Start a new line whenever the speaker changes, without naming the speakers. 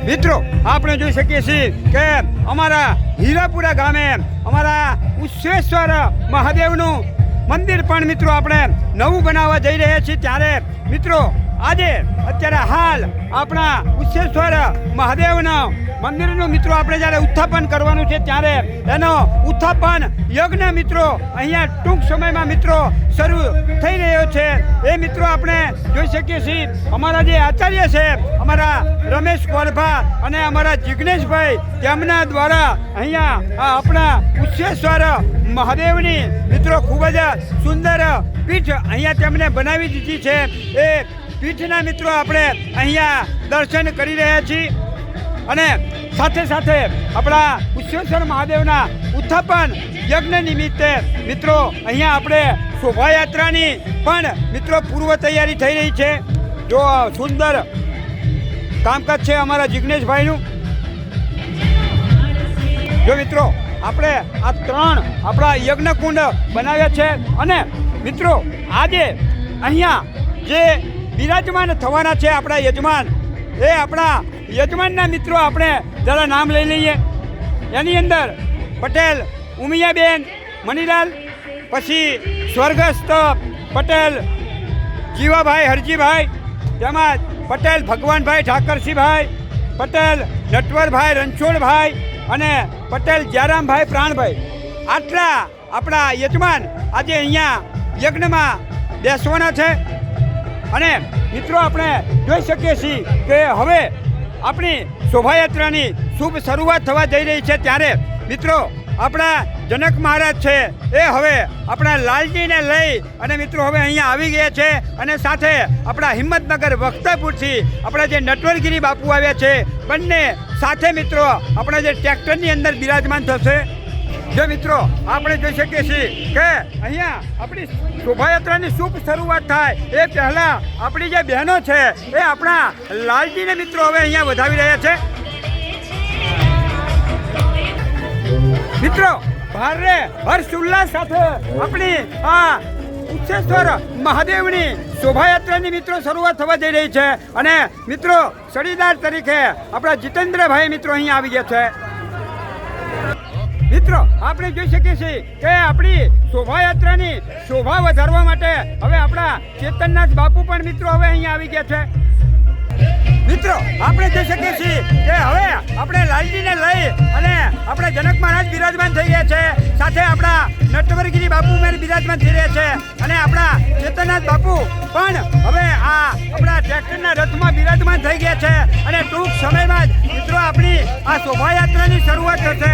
મિત્રો આપણે જોઈ શકીએ છીએ કે અમારા હીરાપુરા ગામે અમારા ઉચ્છેશ્વર મહાદેવનું મંદિર પણ મિત્રો આપણે નવું બનાવવા જઈ રહ્યા છીએ। ત્યારે મિત્રો આજે અત્યારે હાલ આપણા ઉચ્છેશ્વર મહાદેવના મંદિરનું મિત્રો આપણે જ્યારે ઉત્થાપન કરવાનું છે ત્યારે એનો ઉત્થાપન યજ્ઞ મિત્રો અહીંયા ટૂંક સમયમાં મિત્રો શરૂ થઈ રહ્યો છે। એ મિત્રો આપણે જોઈ શકીએ છીએ અમારા જે આચાર્ય છે અમારા રમેશ કોરભા અને અમારા જિગ્નેશભાઈ તેમના દ્વારા અહીંયા આપણા ઉચ્છેશ્વર મહાદેવની મિત્રો ખૂબ જ સુંદર પીઠ અહીંયા તેમણે બનાવી દીધી છે। એ પીઠના મિત્રો આપણે અહીંયા દર્શન કરી રહ્યા છીએ અને સાથે સાથે આપણા ઉચ્છેશ્વર મહાદેવના ઉત્થાપન યજ્ઞ નિમિત્તે મિત્રો અહીંયા આપણે શોભાયાત્રાની પણ મિત્રો પૂર્વ તૈયારી થઈ રહી છે। જો સુંદર કામકાજ છે અમારા જિગ્નેશભાઈનું। જો મિત્રો આપણે આ 3 આપણા યજ્ઞકુંડ બનાવ્યા છે અને મિત્રો આજે અહીંયા જે બિરાજમાન થવાના છે આપણા યજમાન, એ આપણા યજમાનના મિત્રો આપણે જરા નામ લઈ લઈએ। એની અંદર પટેલ ઉમિયાબેન મનીલાલ, પછી સ્વર્ગસ્થ પટેલ જીવાભાઈ હરજીભાઈ, તેમજ પટેલ ભગવાનભાઈ ઠાકરસિંહભાઈ, પટેલ નટવરભાઈ રણછોડભાઈ અને પટેલ જયરામભાઈ પ્રાણભાઈ, આટલા આપણા યજમાન આજે અહીંયા યજ્ઞમાં બેસવાના છે। અને મિત્રો આપણે જોઈ શકીએ છીએ કે હવે આપણી શોભાયાત્રાની શુભ શરૂઆત થવા જઈ રહી છે। ત્યારે મિત્રો આપણા જનક મહારાજ છે એ હવે આપણા લાલજીને લઈ અને મિત્રો હવે અહીંયા આવી ગયા છે અને સાથે આપણા હિંમતનગર વખતાપુરથી આપણા જે નટવરગીરી બાપુ આવ્યા છે બંને સાથે મિત્રો આપણા જે ટ્રેક્ટરની અંદર બિરાજમાન થશે। જો મિત્રો આપણે જોઈ શકીએ છીએ કે અહીંયા આપણી શોભાયાત્રાની શુભ શરૂઆત થાય એ પહેલાં આપણી જે બહેનો છે એ આપણા લાલજીને મિત્રો હવે અહીંયા વધાવી રહ્યા છે। મિત્રો ભારે હર્ષ ઉલ્લાસ સાથે આપણી આ ઉચ્છેશ્વર મહાદેવની શોભાયાત્રાની મિત્રો શરૂઆત થવા જઈ રહી છે અને મિત્રો સડીદાર તરીકે આપણા જીતેન્દ્રભાઈ મિત્રો અહીંયા આવી ગયા છે। મિત્રો આપણે જોઈ શકીએ છીએ કે આપણી શોભાયાત્રાની શોભા વધારવા માટે હવે આપણા ચેતનનાથ બાપુ પણ મિત્રો હવે અહીંયા આવી ગયા છે। મિત્રો આપણે જોઈ શકીએ છીએ કે હવે આપણે લાલજીને લઈ અને આપણા જનક મહારાજ બિરાજમાન થઈ ગયા છે, સાથે આપણા નટવરગીરી બાપુ બિરાજમાન થઈ રહ્યા છે અને આપણા ચેતનનાથ બાપુ પણ હવે આ આપણા ટ્રેક્ટરના રથમાં બિરાજમાન થઈ ગયા છે અને ટૂંક સમયમાં જ મિત્રો આપણી આ શોભાયાત્રાની શરૂઆત થશે।